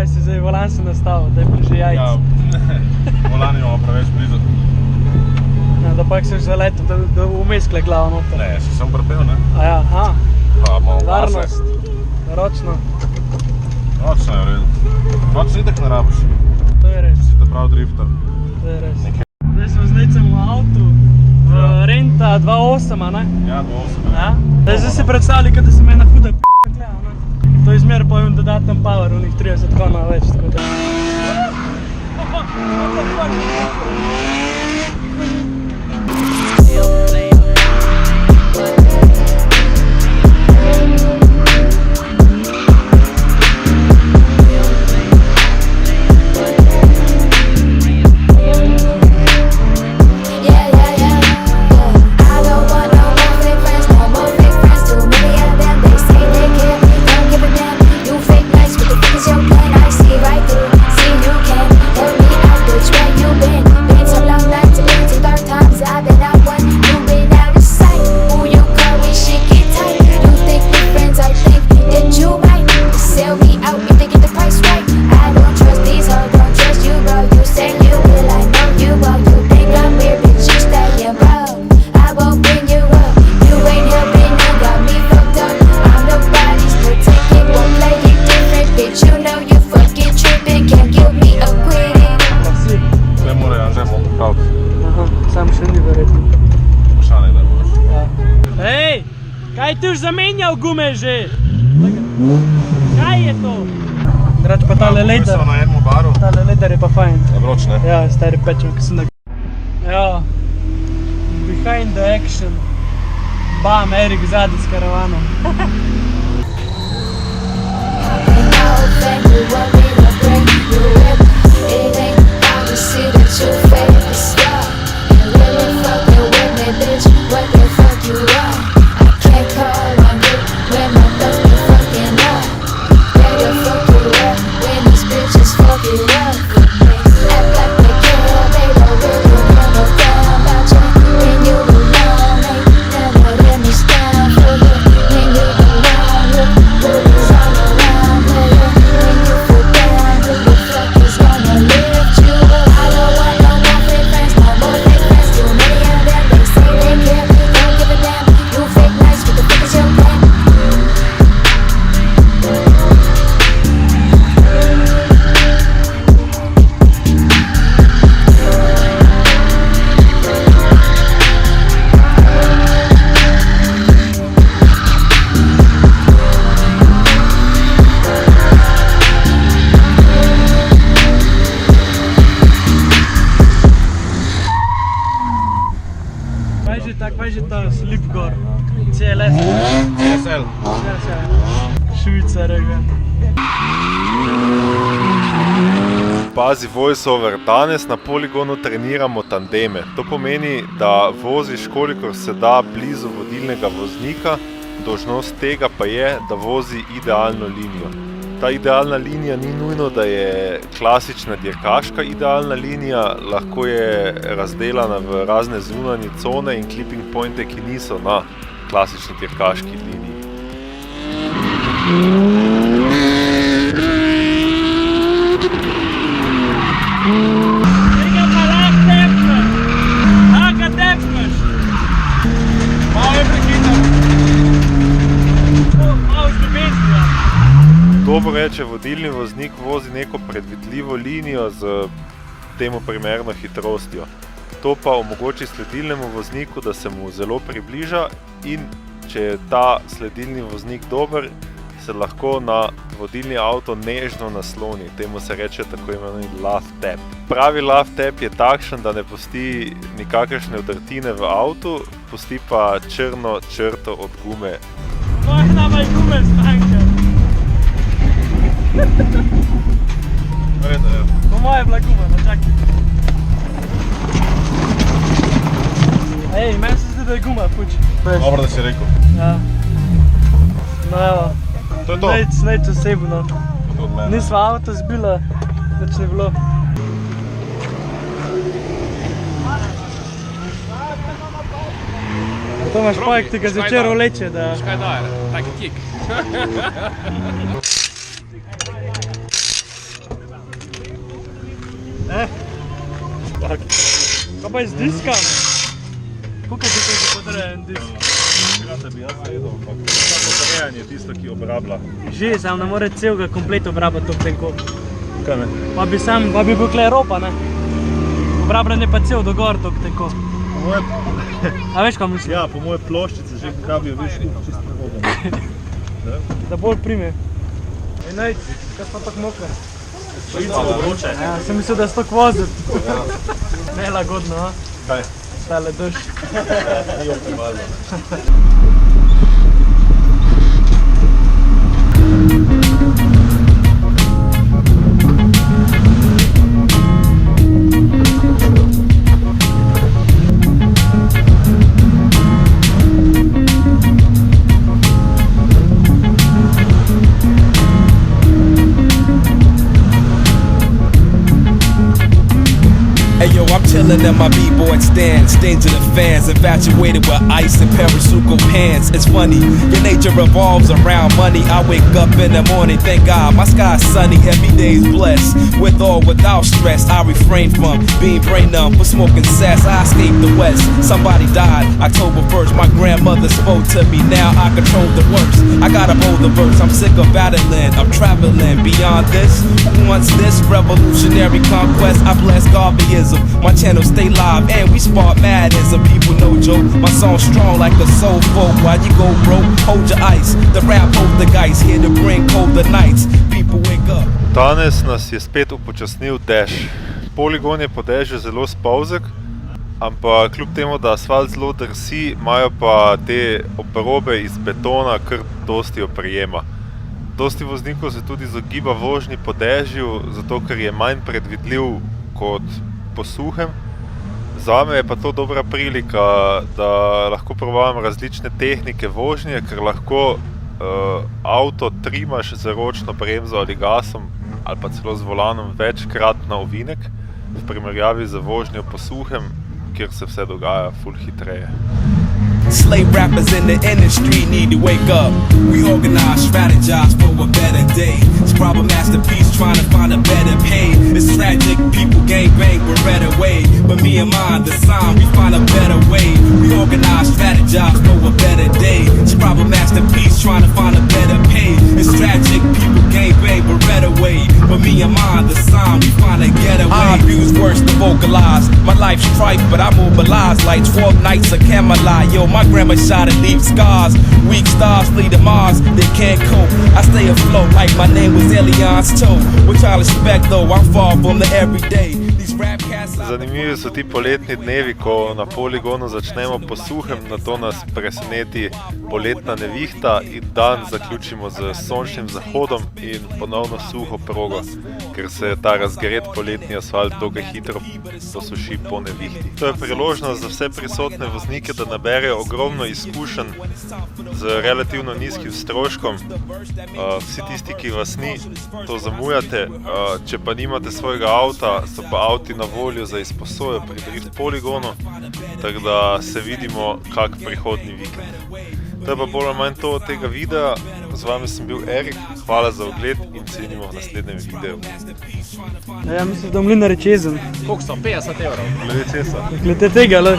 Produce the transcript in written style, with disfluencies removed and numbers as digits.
Kaj si zdaj, volan se nastavil, da je bliže jajc? Ja, volan imamo preveč blizu. Ja, da pa se že zaletel, da umeskle glavo noter. Ne, še sem prepel, ne? A ja, aha. Pa malo Varnost. pase. Ročno. Ročno je v redu. Ročno itak ne rabiš. To je res. Si te prav drifter. To je res. Zdaj smo z Necem v avtu. V Renta 2.8, a ne? Ja, 2.8. Ja? Zdaj si predstavljali, da se me ena huda p***klja, a ne? To je izmer pa en dodaten power, unih 30 konja več, tako da... Kaj ti už zamenjal gume že? Kaj je to? Drač pa tale ledar. Na enem baru. Tale ledar je pa fajn. Je vroč, ne? Ja, stari pečem, ko sem da... Ja. Behind the action. Bam, Erik zadnji s karavanom. Kaj že ta Slipgor? CLS? CSL. Švicarega. Pazi voiceover, danes na poligonu treniramo tandeme. To pomeni, da voziš kolikor se da blizu vodilnega voznika, dolžnost tega pa je, da vozi idealno linijo. Ta idealna linija ni nujno, da je klasična dirkaška idealna linija, lahko je razdelana v razne zunanje cone in clipping pointe, ki niso na klasični dirkaški liniji. Tega pa lahko tepneš! Lahko tepneš! Malo je prekital. Malo zljubeznila. Dobro je, če vodilni voznik vozi neko predvidljivo linijo z temu primerno hitrostjo. To pa omogoči sledilnemu vozniku, da se mu zelo približa in če je ta sledilni voznik dober, se lahko na vodilni avto nežno nasloni. Temu se reče tako imenovani love tap. Pravi love tap je takšen, da ne pusti nikakršne vdrtine v avtu, pusti pa črno črto od gume. Moj nama je gume stanka. Vredno je. Po moje je bila guma, no čakaj. Ej, meni se zdi, da je guma, puč. Dobro, da si rekel. Ja. No evo. To je to. Snejč osebno. To od mene. Nisva avto zbila, nič ni bilo. To imaš pojek, ti ga zvečer vleče, da... Škaj daje, taki kik. pa iz diska? Koliko ti to potrejen disk? Krate bi jaz vedel, ampak samo zarejanje je tisto, ki obrablja. Že, sam ne more celega komplet obrabati to tenko. Kaj ne? Pa bi bil kle ropa, ne? Obrabljanje pa cel do gor tok tenko. A veš, kaj mislim? Ja, po moje ploščice že kabijo, veš, čisto nevoga. Da bolj prime. Nejc, kaj smo tako mokre? Malo vroče. Ja, sem mislil, da je stok vozil. Nelagodno, a? Kaj? Tale drž. Ni optimalno. I'm chillin' at my b-boy stand, stained to the fans, infatuated with ice and parasuco pants. It's funny, your nature revolves around money. I wake up in the morning, thank God, my sky's sunny, every day's blessed. With or without stress, I refrain from being brain numb, for smoking cess. I escaped the west, somebody died October 1st. My grandmother spoke to me, now I control the worst. I gotta hold the verse, I'm sick of battling, I'm traveling beyond this. Who wants this revolutionary conquest? I bless Garveyism. My channel stay live and we spark madism. People know joke, my song's strong like a soul folk. While you go broke, hold your ice. The rap hold the guys, here to bring colder nights. People wake up. Danes nas je spet upočasnil dež. Poligon je po dežju zelo spolzek, ampak kljub temu, da asfalt zelo drsi, imajo pa te obrobe iz betona kar dosti oprijema. Dosti voznikov se tudi izogiba vožnji po dežju, zato ker je manj predvidljiv kot po suhem. Zame je pa to dobra prilika, da lahko probavam različne tehnike vožnje, ker lahko avto trimaš z ročno bremzo ali gasom ali pa celo z volanom večkrat na ovinek, v primerjavi z vožnjo po suhem, kjer se vse dogaja ful hitreje. Slave rappers in the industry need to wake up. We organize, strategize for a better day. Scrub a masterpiece trying to find a better pay. It's tragic, people gang bang, we're better way. But me and mine, the sign, we find a better way. We organize, strategize for a better day. Scrub a masterpiece trying to find a better pay. It's tragic, people gang bang, we're better way. But me and mine, the sign, we find a getaway. I abuse words to vocalize. My life's tripe, but I mobilize like 12 nights of Camelot. Yo, my grandma shot and leave scars. Weak stars flee to Mars, they can't cope. I stay afloat like my name was Elion's toe. Which I'll expect though, I'm far from the everyday. These rap cats. Zanimivi so ti poletni dnevi, ko na poligonu začnemo po suhem, nato nas preseneti poletna nevihta in dan zaključimo z sončnim zahodom in ponovno suho progo, ker se ta razgret poletni asfalt dokaj hitro posuši po nevihti. To je priložnost za vse prisotne voznike, da naberejo ogromno izkušenj z relativno nizkim stroškom. Vsi tisti, ki vas ni, to zamujate. Če pa nimate svojega avta, so pa avti na voljo za izposojo pri drift poligonu, tako da se vidimo kak prihodnji vikend. To je pa bolj ali manj to od tega videa. Z vami sem bil Erik, hvala za ogled in se vidimo v naslednjem videu. Ja, mislim, da mlinar je čezen. Koliko so? 50 €? Glede česa? Glede tega, le.